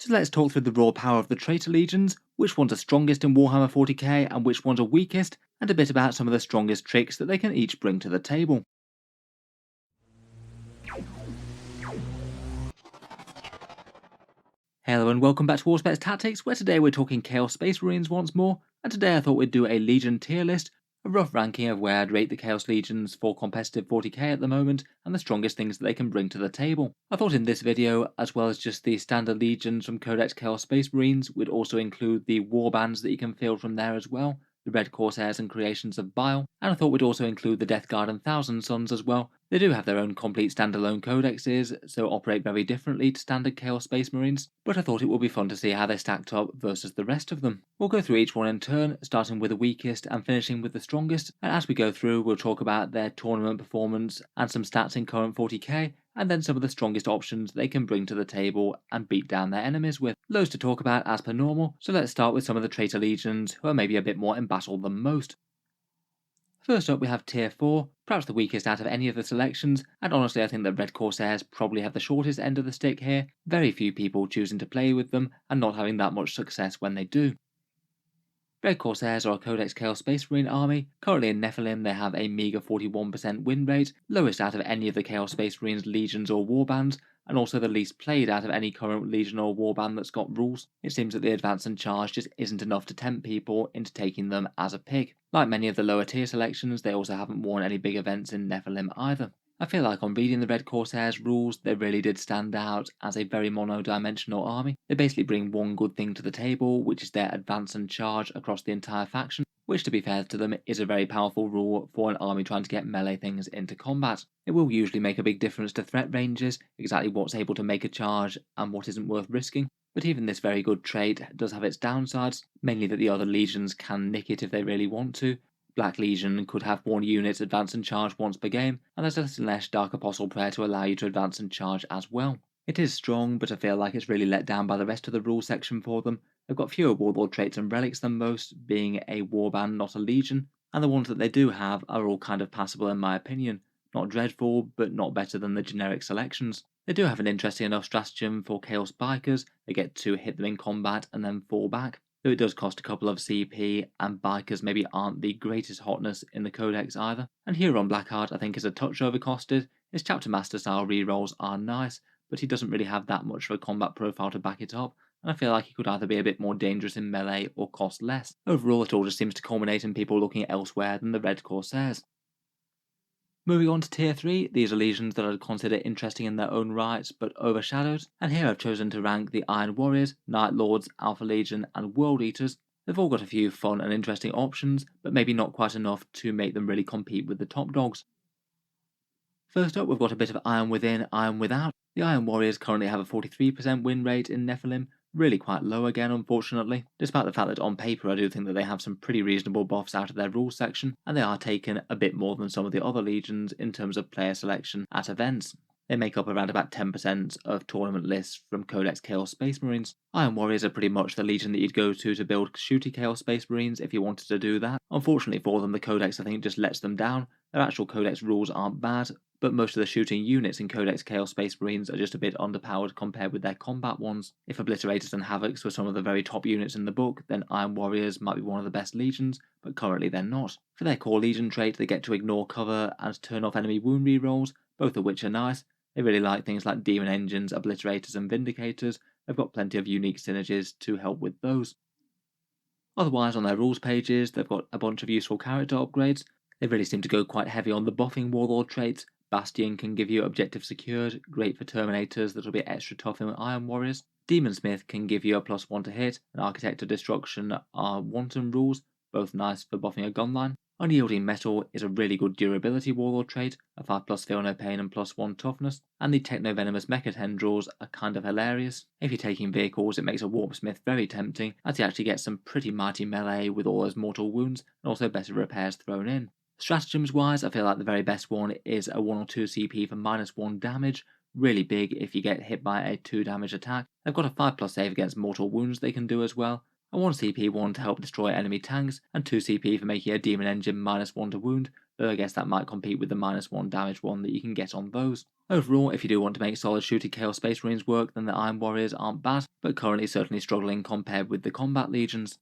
So let's talk through the raw power of the traitor legions, which ones are strongest in Warhammer 40k and which ones are weakest, and a bit about some of the strongest tricks that they can each bring to the table. Hello and welcome back to Auspex Tactics, where today we're talking Chaos Space Marines once more, and today I thought we'd do a Legion tier list, a rough ranking of where I'd rate the Chaos Legions for competitive 40k at the moment, and the strongest things that they can bring to the table. I thought in this video, as well as just the standard Legions from Codex Chaos Space Marines, we'd also include the warbands that you can field from there as well, the Red Corsairs and creations of Bile, and I thought we'd also include the Death Guard and Thousand Sons as well. They do have their own complete standalone codexes, so operate very differently to standard Chaos Space Marines, but I thought it would be fun to see how they stacked up versus the rest of them. We'll go through each one in turn, starting with the weakest and finishing with the strongest, and as we go through we'll talk about their tournament performance and some stats in current 40k, and then some of the strongest options they can bring to the table and beat down their enemies with. Loads to talk about as per normal, so let's start with some of the traitor legions who are maybe a bit more embattled than most. First up we have Tier 4, perhaps the weakest out of any of the selections, and honestly I think that Red Corsairs probably have the shortest end of the stick here, very few people choosing to play with them and not having that much success when they do. Red Corsairs are a Codex Chaos Space Marine army. Currently in Nephilim they have a meager 41% win rate, lowest out of any of the Chaos Space Marines legions or warbands, and also the least played out of any current legion or warband that's got rules. It seems that the advance and charge just isn't enough to tempt people into taking them as a pick. Like many of the lower tier selections, they also haven't won any big events in Nephilim either. I feel like on reading the Red Corsairs rules, they really did stand out as a very mono-dimensional army. They basically bring one good thing to the table, which is their advance and charge across the entire faction, which to be fair to them is a very powerful rule for an army trying to get melee things into combat. It will usually make a big difference to threat ranges, exactly what's able to make a charge and what isn't worth risking. But even this very good trait does have its downsides, mainly that the other legions can nick it if they really want to. Black Legion could have one unit advance and charge once per game, and there's less and less Dark Apostle Prayer to allow you to advance and charge as well. It is strong, but I feel like it's really let down by the rest of the rules section for them. They've got fewer warlord traits and relics than most, being a warband not a legion, and the ones that they do have are all kind of passable in my opinion. Not dreadful, but not better than the generic selections. They do have an interesting enough stratagem for Chaos Bikers. They get to hit them in combat and then fall back, though it does cost a couple of CP, and bikers maybe aren't the greatest hotness in the codex either. And Huron Blackheart I think is a touch overcosted. His chapter master style rerolls are nice, but he doesn't really have that much of a combat profile to back it up, and I feel like he could either be a bit more dangerous in melee or cost less. Overall it all just seems to culminate in people looking elsewhere than the Red Corsairs. Moving on to Tier 3, these are legions that I'd consider interesting in their own rights but overshadowed, and here I've chosen to rank the Iron Warriors, Night Lords, Alpha Legion and World Eaters. They've all got a few fun and interesting options, but maybe not quite enough to make them really compete with the top dogs. First up we've got a bit of Iron Within, Iron Without. The Iron Warriors currently have a 43% win rate in Nephilim, really quite low again unfortunately, despite the fact that on paper I do think that they have some pretty reasonable buffs out of their rules section, and they are taken a bit more than some of the other legions in terms of player selection at events. They make up around about 10% of tournament lists from Codex Chaos Space Marines. Iron Warriors are pretty much the legion that you'd go to build shooty Chaos Space Marines if you wanted to do that. Unfortunately for them, the Codex I think just lets them down. Their actual Codex rules aren't bad, but most of the shooting units in Codex Chaos Space Marines are just a bit underpowered compared with their combat ones. If Obliterators and Havocs were some of the very top units in the book, then Iron Warriors might be one of the best legions, but currently they're not. For their core legion trait, they get to ignore cover and turn off enemy wound rerolls, both of which are nice. They really like things like Demon Engines, Obliterators and Vindicators. They've got plenty of unique synergies to help with those. Otherwise on their rules pages, they've got a bunch of useful character upgrades. They really seem to go quite heavy on the buffing warlord traits. Bastion can give you objective secured, great for Terminators that'll be extra tough in Iron Warriors. Demonsmith can give you a +1 to hit, and Architect of Destruction are wanton rules, both nice for buffing a gunline. Unyielding Metal is a really good durability warlord trait, a 5+ Feel No Pain and +1 toughness, and the Techno-Venomous Mecha Tendrils are kind of hilarious. If you're taking vehicles, it makes a Warpsmith very tempting, as he actually gets some pretty mighty melee with all those mortal wounds, and also better repairs thrown in. Stratagems wise, I feel like the very best one is a 1 or 2 CP for -1 damage, really big if you get hit by a 2 damage attack. They've got a 5+ save against mortal wounds they can do as well, a 1 CP one to help destroy enemy tanks, and 2 CP for making a Demon Engine -1 to wound, though I guess that might compete with the -1 damage one that you can get on those. Overall, if you do want to make solid shooty Chaos Space Marines work, then the Iron Warriors aren't bad, but currently certainly struggling compared with the Combat Legions.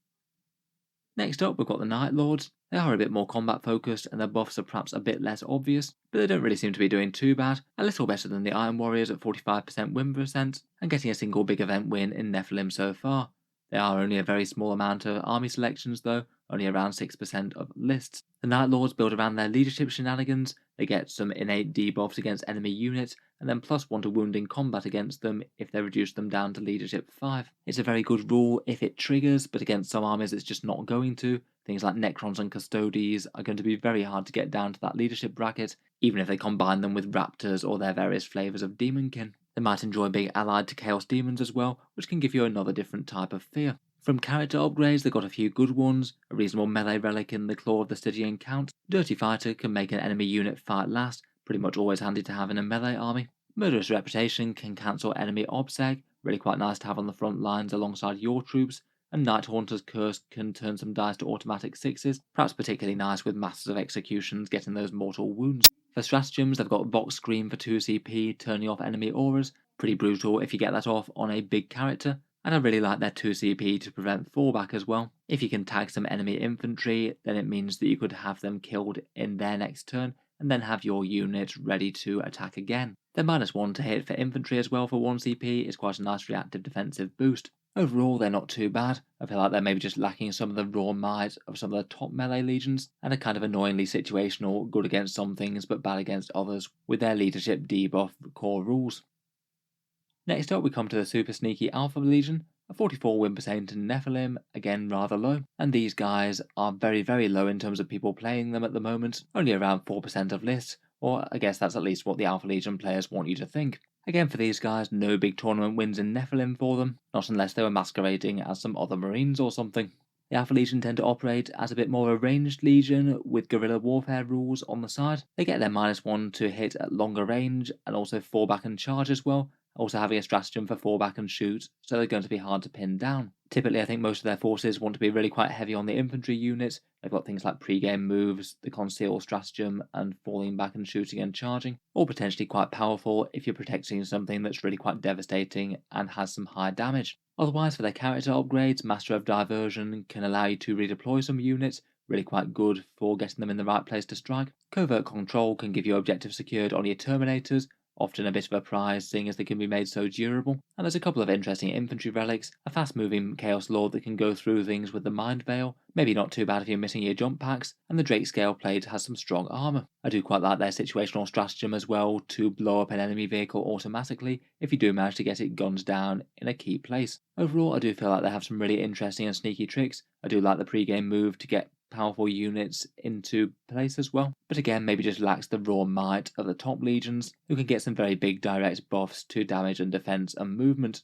Next up, we've got the Night Lords. They are a bit more combat focused, and their buffs are perhaps a bit less obvious, but they don't really seem to be doing too bad, a little better than the Iron Warriors at 45% win percent, and getting a single big event win in Nephilim so far. They are only a very small amount of army selections though, only around 6% of lists. The Night Lords build around their leadership shenanigans, they get some innate debuffs against enemy units, and then +1 to wound in combat against them if they reduce them down to leadership 5. It's a very good rule if it triggers, but against some armies it's just not going to. Things like Necrons and Custodes are going to be very hard to get down to that leadership bracket, even if they combine them with Raptors or their various flavours of Demonkin. They might enjoy being allied to Chaos Demons as well, which can give you another different type of fear. From character upgrades, they've got a few good ones, a reasonable melee relic in the Claw of the Stygian Count. Dirty Fighter can make an enemy unit fight last, pretty much always handy to have in a melee army. Murderous Reputation can cancel enemy obseg, really quite nice to have on the front lines alongside your troops. And Night Haunter's Curse can turn some dice to automatic 6s, perhaps particularly nice with Masters of Executions getting those mortal wounds. For stratagems, they've got Vox Scream for 2 CP, turning off enemy auras, pretty brutal if you get that off on a big character, and I really like their 2 CP to prevent fallback as well. If you can tag some enemy infantry, then it means that you could have them killed in their next turn, and then have your unit ready to attack again. Their -1 to hit for infantry as well for 1 CP is quite a nice reactive defensive boost. Overall, they're not too bad. I feel like they're maybe just lacking some of the raw might of some of the top melee legions, and are kind of annoyingly situational, good against some things but bad against others, with their leadership debuff core rules. Next up, we come to the super sneaky Alpha Legion, a 44 win percent in Nephilim, again rather low, and these guys are very low in terms of people playing them at the moment, only around 4% of lists, or I guess that's at least what the Alpha Legion players want you to think. Again, for these guys, no big tournament wins in Nephilim for them, not unless they were masquerading as some other Marines or something. The Alpha Legion tend to operate as a bit more of a ranged legion with guerrilla warfare rules on the side. They get their -1 to hit at longer range and also fallback and charge as well, also having a stratagem for fallback and shoot, so they're going to be hard to pin down. Typically, I think most of their forces want to be really quite heavy on the infantry units. They've got things like pre-game moves, the conceal stratagem, and falling back and shooting and charging, all potentially quite powerful if you're protecting something that's really quite devastating and has some high damage. Otherwise, for their character upgrades, Master of Diversion can allow you to redeploy some units, really quite good for getting them in the right place to strike. Covert Control can give you objectives secured on your Terminators, often a bit of a prize seeing as they can be made so durable, and there's a couple of interesting infantry relics, a fast moving Chaos Lord that can go through things with the Mind Veil, maybe not too bad if you're missing your jump packs, and the Drake Scale Plate has some strong armour. I do quite like their situational stratagem as well to blow up an enemy vehicle automatically if you do manage to get it gunned down in a key place. Overall, I do feel like they have some really interesting and sneaky tricks. I do like the pre-game move to get powerful units into place as well, but again maybe just lacks the raw might of the top legions, who can get some very big direct buffs to damage and defense and movement.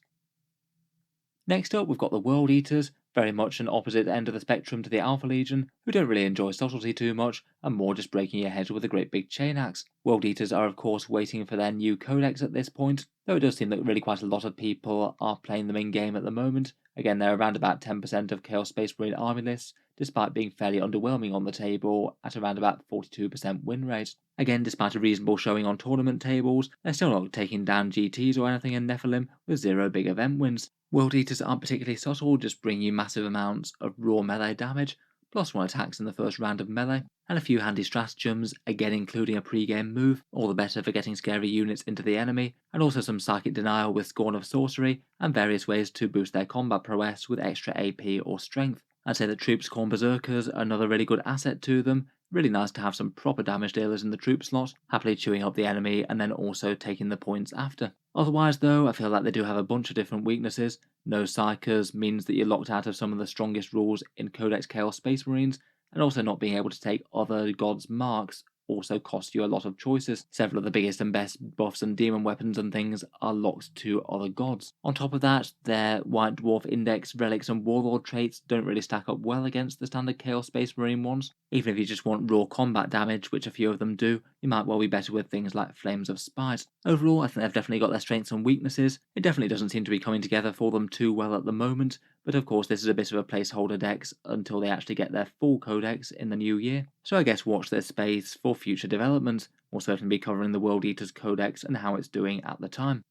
Next up, we've got the World Eaters, very much an opposite end of the spectrum to the Alpha Legion, who don't really enjoy subtlety too much, and more just breaking your head with a great big chain axe. World Eaters are of course waiting for their new codex at this point, though it does seem that really quite a lot of people are playing them in game at the moment. Again, they're around about 10% of Chaos Space Marine army lists, despite being fairly underwhelming on the table at around about 42% win rate. Again, despite a reasonable showing on tournament tables, they're still not taking down GTs or anything in Nephilim, with 0 big event wins. World Eaters aren't particularly subtle, just bring you massive amounts of raw melee damage, +1 attacks in the first round of melee, and a few handy stratagems, again including a pre-game move, all the better for getting scary units into the enemy, and also some psychic denial with Scorn of Sorcery, and various ways to boost their combat prowess with extra AP or strength. I'd say that Troops Corn Berserkers are another really good asset to them. Really nice to have some proper damage dealers in the troop slot, happily chewing up the enemy and then also taking the points after. Otherwise though, I feel like they do have a bunch of different weaknesses. No Psychers means that you're locked out of some of the strongest rules in Codex Chaos Space Marines, and also not being able to take other gods' marks also cost you a lot of choices. Several of the biggest and best buffs and demon weapons and things are locked to other gods. On top of that, their White Dwarf Index, Relics and Warlord traits don't really stack up well against the standard Chaos Space Marine ones. Even if you just want raw combat damage, which a few of them do, you might well be better with things like Flames of Spite. Overall, I think they've definitely got their strengths and weaknesses. It definitely doesn't seem to be coming together for them too well at the moment, but of course this is a bit of a placeholder dex until they actually get their full codex in the new year, so I guess watch this space for future developments. We'll certainly be covering the World Eaters codex and how it's doing at the time.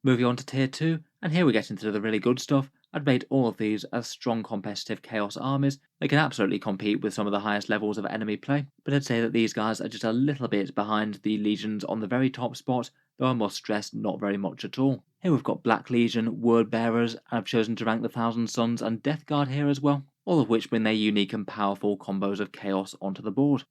Moving on to tier 2, and here we get into the really good stuff. I'd rate all of these as strong competitive Chaos armies. They can absolutely compete with some of the highest levels of enemy play, but I'd say that these guys are just a little bit behind the Legions on the very top spot, though I must stress not very much at all. Here we've got Black Legion, Word Bearers, and I've chosen to rank the Thousand Sons and Death Guard here as well, all of which bring their unique and powerful combos of Chaos onto the board.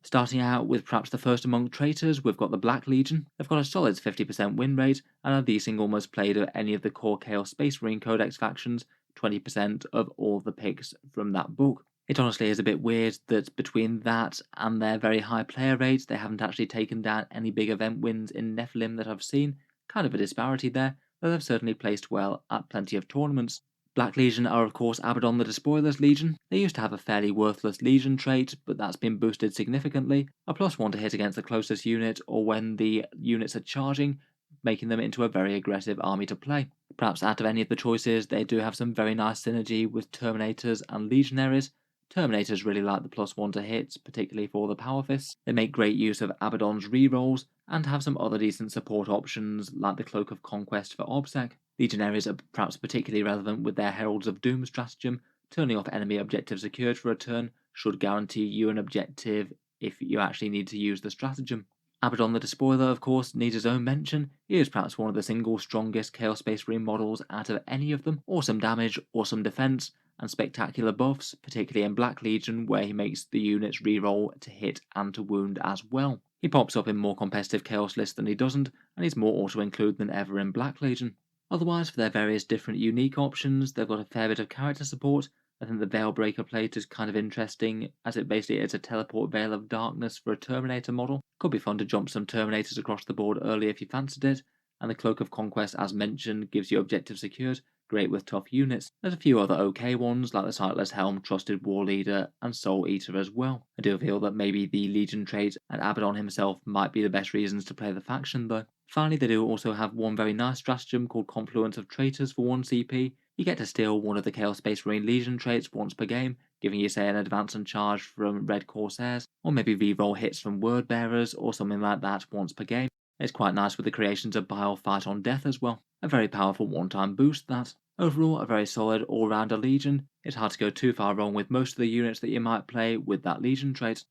Starting out with perhaps the first among traitors, we've got the Black Legion. They've got a solid 50% win rate and are the single most played of any of the core Chaos Space Marine Codex factions, 20% of all the picks from that book. It honestly is a bit weird that between that and their very high player rates, they haven't actually taken down any big event wins in Nephilim that I've seen. Kind of a disparity there, though they've certainly placed well at plenty of tournaments. Black Legion are of course Abaddon the Despoiler's Legion. They used to have a fairly worthless Legion trait, but that's been boosted significantly. A +1 to hit against the closest unit or when the units are charging, making them into a very aggressive army to play. Perhaps out of any of the choices, they do have some very nice synergy with Terminators and Legionaries. Terminators really like the +1 to hit, particularly for the Power Fists. They make great use of Abaddon's rerolls, and have some other decent support options like the Cloak of Conquest for Obsec. Legionaries are perhaps particularly relevant with their Heralds of Doom stratagem. Turning off enemy objective secured for a turn should guarantee you an objective if you actually need to use the stratagem. Abaddon the Despoiler, of course, needs his own mention. He is perhaps one of the single strongest Chaos Space Marine models out of any of them. Awesome damage, awesome defense, and spectacular buffs, particularly in Black Legion where he makes the units reroll to hit and to wound as well. He pops up in more competitive Chaos lists than he doesn't, and he's more auto-include than ever in Black Legion. Otherwise, for their various different unique options, they've got a fair bit of character support. I think the Veilbreaker plate is kind of interesting, as it basically is a teleport Veil of Darkness for a Terminator model. Could be fun to jump some Terminators across the board early if you fancied it, and the Cloak of Conquest, as mentioned, gives you objective secured, great with tough units. There's a few other okay ones, like the Sightless Helm, Trusted War Leader, and Soul Eater as well. I do feel that maybe the Legion trait and Abaddon himself might be the best reasons to play the faction though. Finally, they do also have one very nice stratagem called Confluence of Traitors for 1 CP. You get to steal one of the Chaos Space Marine Legion traits once per game, giving you say an advance and charge from Red Corsairs, or maybe reroll hits from Word Bearers or something like that once per game. It's quite nice with the creations of Bile Fight on Death as well. A very powerful one-time boost that. Overall, a very solid all-rounder Legion. It's hard to go too far wrong with most of the units that you might play with that Legion trait.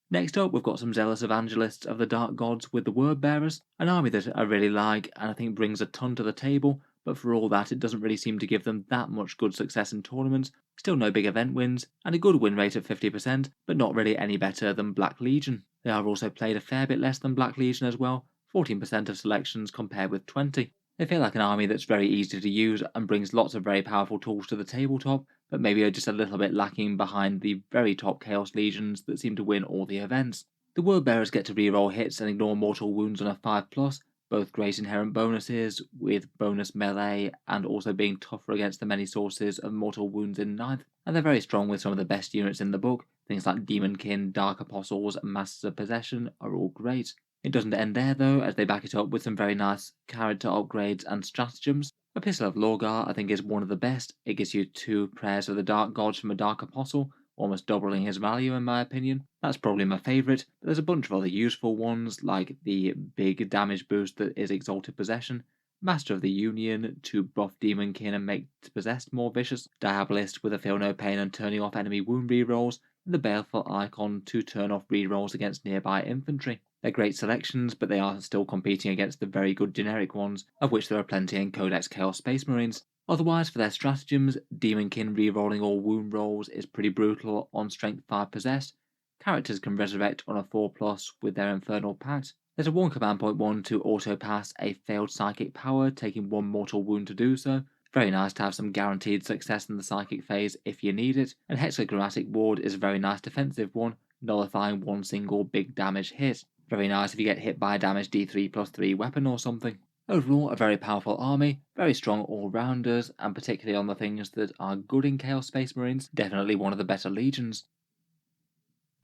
Next up, we've got some zealous evangelists of the Dark Gods with the Word Bearers, an army that I really like and I think brings a ton to the table, but for all that it doesn't really seem to give them that much good success in tournaments, still no big event wins, and a good win rate of 50%, but not really any better than Black Legion. They are also played a fair bit less than Black Legion as well, 14% of selections compared with 20. They feel like an army that's very easy to use and brings lots of very powerful tools to the tabletop, but maybe are just a little bit lacking behind the very top Chaos Legions that seem to win all the events. The Word Bearers get to reroll hits and ignore mortal wounds on a 5+, both great inherent bonuses, with bonus melee and also being tougher against the many sources of mortal wounds in 9th, and they're very strong with some of the best units in the book. Things like Demonkin, Dark Apostles, and Masters of Possession are all great. It doesn't end there though, as they back it up with some very nice character upgrades and stratagems. Epistle of Lorgar I think is one of the best. It gives you 2 prayers of the Dark Gods from a Dark Apostle, almost doubling his value in my opinion. That's probably my favourite, but there's a bunch of other useful ones like the big damage boost that is Exalted Possession, Master of the Union to buff Demonkin and make Possessed more vicious, Diabolist with a Feel No Pain and turning off enemy wound rerolls, and the Baleful Icon to turn off rerolls against nearby infantry. They're great selections, but they are still competing against the very good generic ones, of which there are plenty in Codex Chaos Space Marines. Otherwise, for their stratagems, Demonkin rerolling all wound rolls is pretty brutal on Strength 5 Possessed. Characters can resurrect on a 4+ with their Infernal Pact. There's a 1 command point 1 to auto-pass a failed psychic power, taking 1 mortal wound to do so. Very nice to have some guaranteed success in the psychic phase if you need it, and Hexagrammatic Ward is a very nice defensive one, nullifying 1 single big damage hit. Very nice if you get hit by a damage D3+3 weapon or something. Overall, a very powerful army, very strong all-rounders, and particularly on the things that are good in Chaos Space Marines, definitely one of the better legions.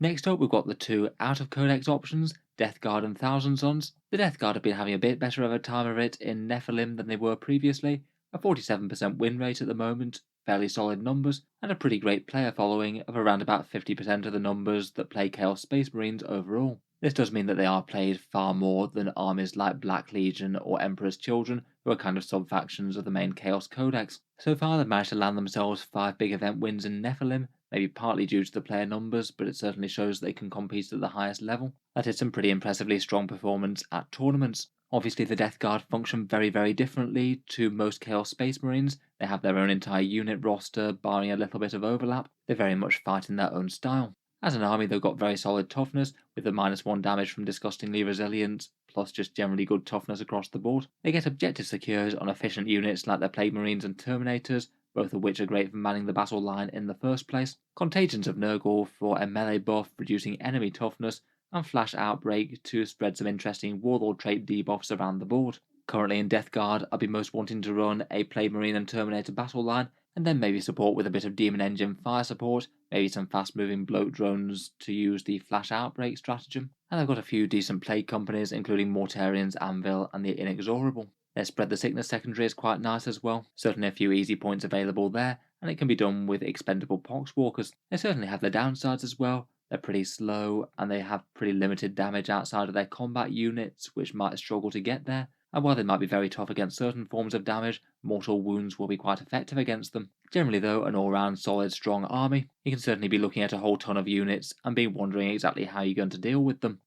Next up, we've got the 2 out-of-codex options, Death Guard and Thousand Sons. The Death Guard have been having a bit better of a time of it in Nephilim than they were previously, a 47% win rate at the moment, fairly solid numbers, and a pretty great player following of around about 50% of the numbers that play Chaos Space Marines overall. This does mean that they are played far more than armies like Black Legion or Emperor's Children, who are kind of sub-factions of the main Chaos Codex. So far they've managed to land themselves 5 big event wins in Nephilim, maybe partly due to the player numbers, but it certainly shows they can compete at the highest level. That is some pretty impressively strong performance at tournaments. Obviously the Death Guard function very differently to most Chaos Space Marines. They have their own entire unit roster, barring a little bit of overlap. They very much fight in their own style. As an army they've got very solid toughness, with the -1 damage from Disgustingly Resilient, plus just generally good toughness across the board. They get objective secures on efficient units like their Plague Marines and Terminators, both of which are great for manning the battle line in the first place. Contagions of Nurgle for a melee buff, reducing enemy toughness, and Flash Outbreak to spread some interesting Warlord trait debuffs around the board. Currently in Death Guard, I'd be most wanting to run a Plague Marine and Terminator battle line, and then maybe support with a bit of Demon Engine fire support, maybe some fast moving bloat drones to use the Flash Outbreak stratagem. And I've got a few decent Plague companies, including Mortarians, Anvil, and the Inexorable. Their Spread the Sickness secondary is quite nice as well, certainly a few easy points available there, and it can be done with expendable Poxwalkers. They certainly have their downsides as well. They're pretty slow, and they have pretty limited damage outside of their combat units, which might struggle to get there. And while they might be very tough against certain forms of damage, mortal wounds will be quite effective against them. Generally though, an all-round solid strong army. You can certainly be looking at a whole ton of units and be wondering exactly how you're going to deal with them.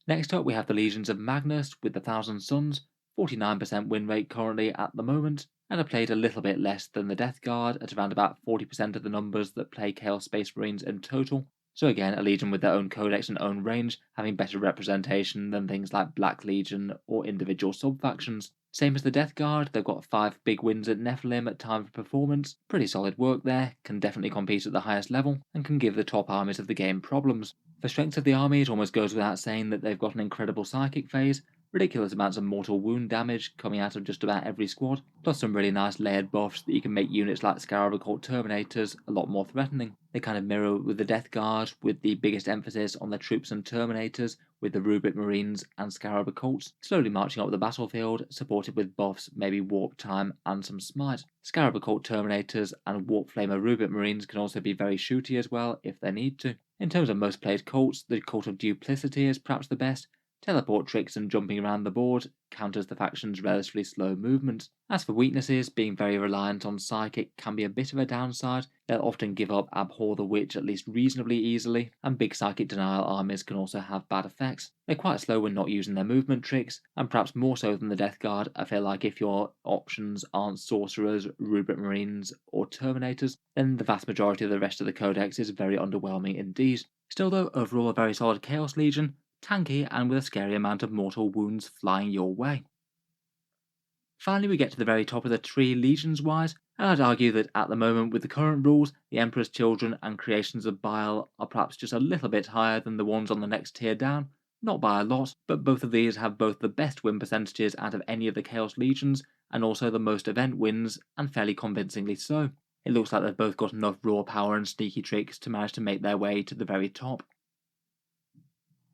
Next up we have the Legions of Magnus with the Thousand Suns, 49% win rate currently at the moment, and are played a little bit less than the Death Guard at around about 40% of the numbers that play Chaos Space Marines in total. So again, a legion with their own codex and own range, having better representation than things like Black Legion or individual sub-factions. Same as the Death Guard, they've got 5 big wins at Nephilim at time of performance, pretty solid work there, can definitely compete at the highest level, and can give the top armies of the game problems. For strength of the army, it almost goes without saying that they've got an incredible psychic phase, ridiculous amounts of mortal wound damage coming out of just about every squad, plus some really nice layered buffs that you can make units like Scarab Occult Terminators a lot more threatening. They kind of mirror with the Death Guard, with the biggest emphasis on the troops and Terminators, with the Rubric Marines and Scarab Occults, slowly marching up the battlefield, supported with buffs, maybe Warp Time and some Smite. Scarab Occult Terminators and Warp Flamer Rubric Marines can also be very shooty as well, if they need to. In terms of most played cults, the Cult of Duplicity is perhaps the best. Teleport tricks and jumping around the board counters the faction's relatively slow movement. As for weaknesses, being very reliant on Psychic can be a bit of a downside. They'll often give up Abhor the Witch at least reasonably easily, and big Psychic Denial armies can also have bad effects. They're quite slow when not using their movement tricks, and perhaps more so than the Death Guard, I feel like if your options aren't Sorcerers, Rubric Marines, or Terminators, then the vast majority of the rest of the Codex is very underwhelming indeed. Still though, overall a very solid Chaos Legion, tanky and with a scary amount of mortal wounds flying your way. Finally we get to the very top of the tree legions-wise, and I'd argue that at the moment with the current rules, the Emperor's Children and Creations of Bile are perhaps just a little bit higher than the ones on the next tier down. Not by a lot, but both of these have both the best win percentages out of any of the Chaos Legions, and also the most event wins, and fairly convincingly so. It looks like they've both got enough raw power and sneaky tricks to manage to make their way to the very top.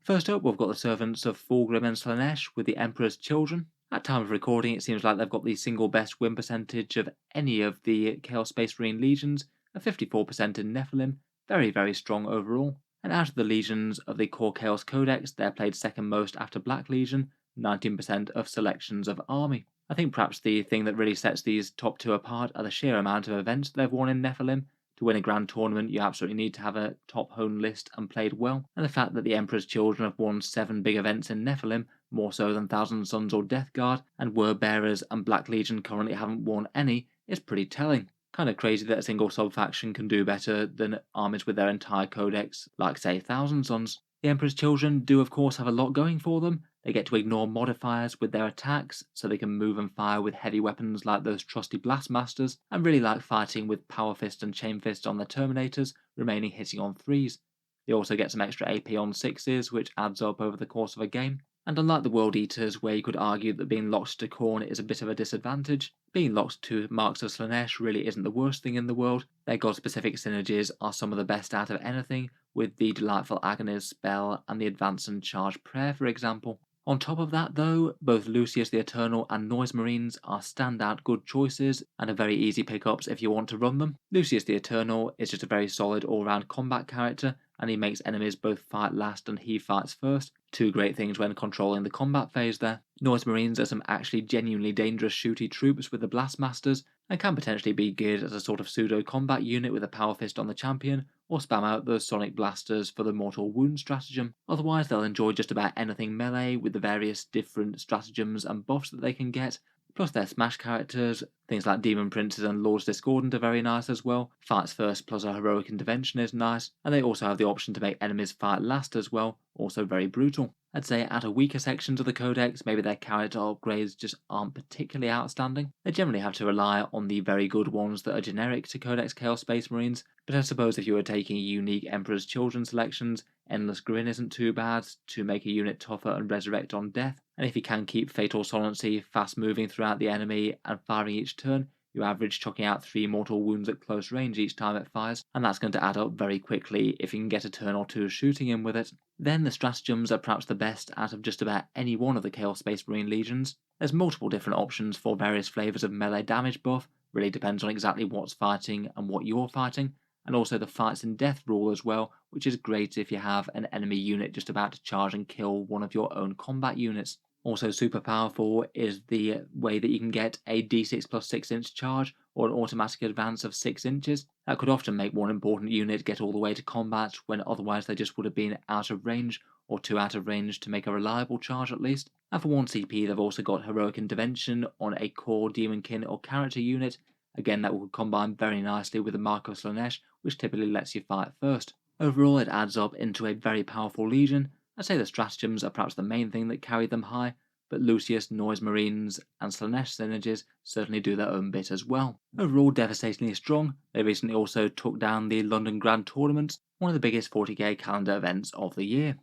First up, we've got the Servants of Fulgrim and Slanesh with the Emperor's Children. At time of recording, it seems like they've got the single best win percentage of any of the Chaos Space Marine legions, a 54% in Nephilim, very strong overall. And out of the legions of the core Chaos Codex, they're played second most after Black Legion, 19% of selections of army. I think perhaps the thing that really sets these top two apart are the sheer amount of events they've won in Nephilim. To win a grand tournament, you absolutely need to have a top hone list and played well, and the fact that the Emperor's Children have won 7 big events in Nephilim, more so than Thousand Suns or Death Guard, and Word Bearers and Black Legion currently haven't won any, is pretty telling. Kind of crazy that a single sub-faction can do better than armies with their entire codex, like say Thousand Suns. The Emperor's Children do of course have a lot going for them. They get to ignore modifiers with their attacks, so they can move and fire with heavy weapons like those trusty Blastmasters, and really like fighting with Power Fist and Chain Fist on their Terminators, remaining hitting on 3s. They also get some extra AP on 6s, which adds up over the course of a game. And unlike the World Eaters, where you could argue that being locked to Khorne is a bit of a disadvantage, being locked to Marks of Slanesh really isn't the worst thing in the world. Their god-specific synergies are some of the best out of anything, with the Delightful Agonies spell and the Advance and Charge Prayer for example. On top of that though, both Lucius the Eternal and Noise Marines are standout good choices and are very easy pickups if you want to run them. Lucius the Eternal is just a very solid all-round combat character, and he makes enemies both fight last and he fights first. Two great things when controlling the combat phase there. Noise Marines are some actually genuinely dangerous shooty troops with the Blast Masters, and can potentially be geared as a sort of pseudo-combat unit with a Power Fist on the champion, or spam out those Sonic Blasters for the Mortal Wound stratagem. Otherwise, they'll enjoy just about anything melee with the various different stratagems and buffs that they can get. Plus their Smash characters, things like Demon Princes and Lords Discordant are very nice as well. Fights first plus a heroic intervention is nice, and they also have the option to make enemies fight last as well, also very brutal. I'd say at a weaker sections of the codex, maybe their character upgrades just aren't particularly outstanding. They generally have to rely on the very good ones that are generic to Codex Chaos Space Marines, but I suppose if you were taking unique Emperor's Children selections, Endless Grin isn't too bad to make a unit tougher and resurrect on death, and if you can keep Fatal Solency fast moving throughout the enemy and firing each turn, you average chucking out 3 mortal wounds at close range each time it fires, and that's going to add up very quickly if you can get a turn or two shooting him with it. Then the stratagems are perhaps the best out of just about any one of the Chaos Space Marine legions. There's multiple different options for various flavours of melee damage buff, really depends on exactly what's fighting and what you're fighting, and also the fights in death rule as well, which is great if you have an enemy unit just about to charge and kill one of your own combat units. Also super powerful is the way that you can get a d6 plus 6 inch charge or an automatic advance of 6 inches. That could often make one important unit get all the way to combat when otherwise they just would have been out of range or too out of range to make a reliable charge at least. And for 1 CP they've also got Heroic Intervention on a core Demonkin or character unit. Again, that will combine very nicely with the Marco Slanesh, which typically lets you fight first. Overall, it adds up into a very powerful legion. I'd say the stratagems are perhaps the main thing that carry them high, but Lucius, Noise Marines, and Slanesh synergies certainly do their own bit as well. Overall, devastatingly strong. They recently also took down the London Grand Tournament, one of the biggest 40k calendar events of the year.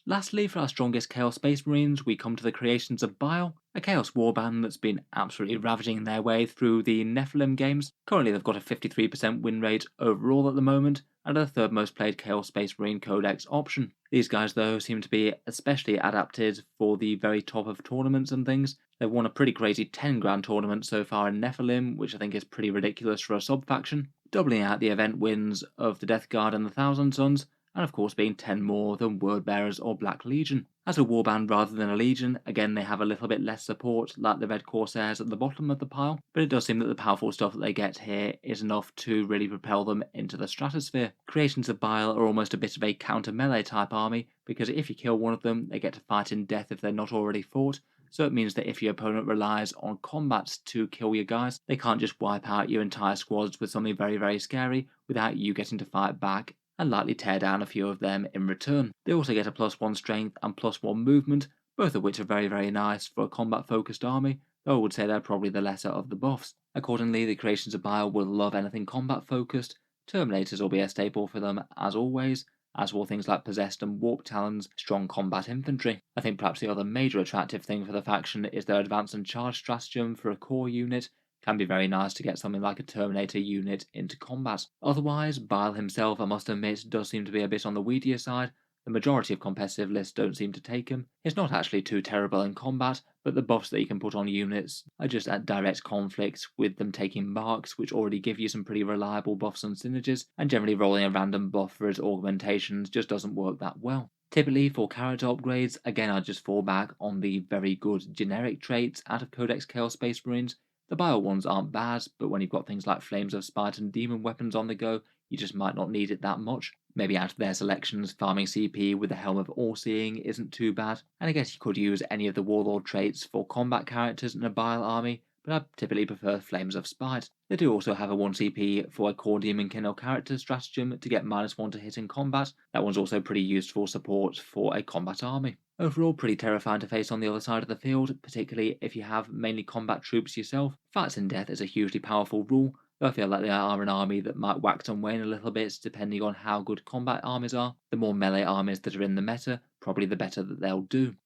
Lastly, for our strongest Chaos Space Marines, we come to the creations of Bile, a Chaos warband that's been absolutely ravaging their way through the Nephilim games. Currently they've got a 53% win rate overall at the moment, and are the third most played Chaos Space Marine Codex option. These guys though seem to be especially adapted for the very top of tournaments and things. They've won a pretty crazy 10 grand tournament so far in Nephilim, which I think is pretty ridiculous for a sub-faction, doubling out the event wins of the Death Guard and the Thousand Sons, and of course being 10 more than Wordbearers or Black Legion. As a warband rather than a legion, again they have a little bit less support like the Red Corsairs at the bottom of the pile, but it does seem that the powerful stuff that they get here is enough to really propel them into the stratosphere. Creations of Bile are almost a bit of a counter melee type army, because if you kill one of them, they get to fight in death if they're not already fought, so it means that if your opponent relies on combat to kill your guys, they can't just wipe out your entire squads with something very, very scary without you getting to fight back and likely tear down a few of them in return. They also get a +1 strength and +1 movement, both of which are very, very nice for a combat focused army, though I would say they're probably the lesser of the buffs. Accordingly, the creations of Bile will love anything combat focused. Terminators will be a staple for them as always, as will things like Possessed and Warp Talons, strong combat infantry. I think perhaps the other major attractive thing for the faction is their advance and charge stratagem for a core unit. Can be very nice to get something like a Terminator unit into combat. Otherwise, Bile himself, I must admit, does seem to be a bit on the weedier side. The majority of competitive lists don't seem to take him. He's not actually too terrible in combat, but the buffs that he can put on units are just at direct conflict with them taking marks, which already give you some pretty reliable buffs and synergies, and generally rolling a random buff for his augmentations just doesn't work that well. Typically for character upgrades, again I just fall back on the very good generic traits out of Codex Chaos Space Marines. The Bile ones aren't bad, but when you've got things like Flames of Spite and Demon Weapons on the go, you just might not need it that much. Maybe out of their selections, farming CP with the Helm of All-Seeing isn't too bad, and I guess you could use any of the Warlord traits for combat characters in a Bile army, but I typically prefer Flames of Spite. They do also have a 1 CP for a core Demonkin or character stratagem to get -1 to hit in combat. That one's also pretty useful support for a combat army. Overall, pretty terrifying to face on the other side of the field, particularly if you have mainly combat troops yourself. Fights in death is a hugely powerful rule, though I feel like they are an army that might wax and wane a little bit depending on how good combat armies are. The more melee armies that are in the meta, probably the better that they'll do.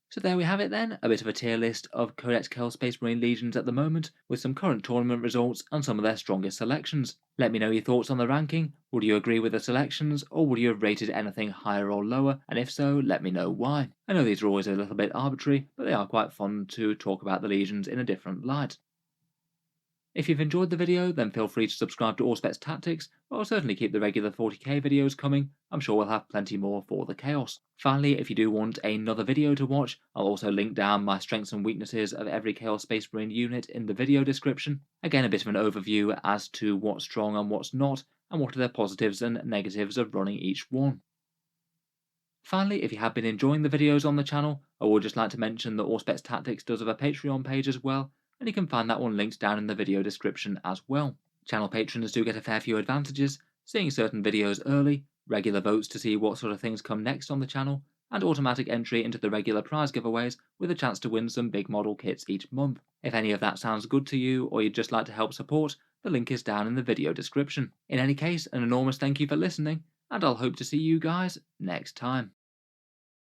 So there we have it then, a bit of a tier list of correct Chaos Space Marine legions at the moment, with some current tournament results and some of their strongest selections. Let me know your thoughts on the ranking. Would you agree with the selections, or would you have rated anything higher or lower, and if so, let me know why. I know these are always a little bit arbitrary, but they are quite fun to talk about the legions in a different light. If you've enjoyed the video, then feel free to subscribe to Auspex Tactics, but I'll certainly keep the regular 40k videos coming. I'm sure we'll have plenty more for the Chaos. Finally, if you do want another video to watch, I'll also link down my strengths and weaknesses of every Chaos Space Marine unit in the video description. Again, a bit of an overview as to what's strong and what's not, and what are the positives and negatives of running each one. Finally, if you have been enjoying the videos on the channel, I would just like to mention that Auspex Tactics does have a Patreon page as well, and you can find that one linked down in the video description as well. Channel patrons do get a fair few advantages, seeing certain videos early, regular votes to see what sort of things come next on the channel, and automatic entry into the regular prize giveaways with a chance to win some big model kits each month. If any of that sounds good to you, or you'd just like to help support, the link is down in the video description. In any case, an enormous thank you for listening, and I'll hope to see you guys next time.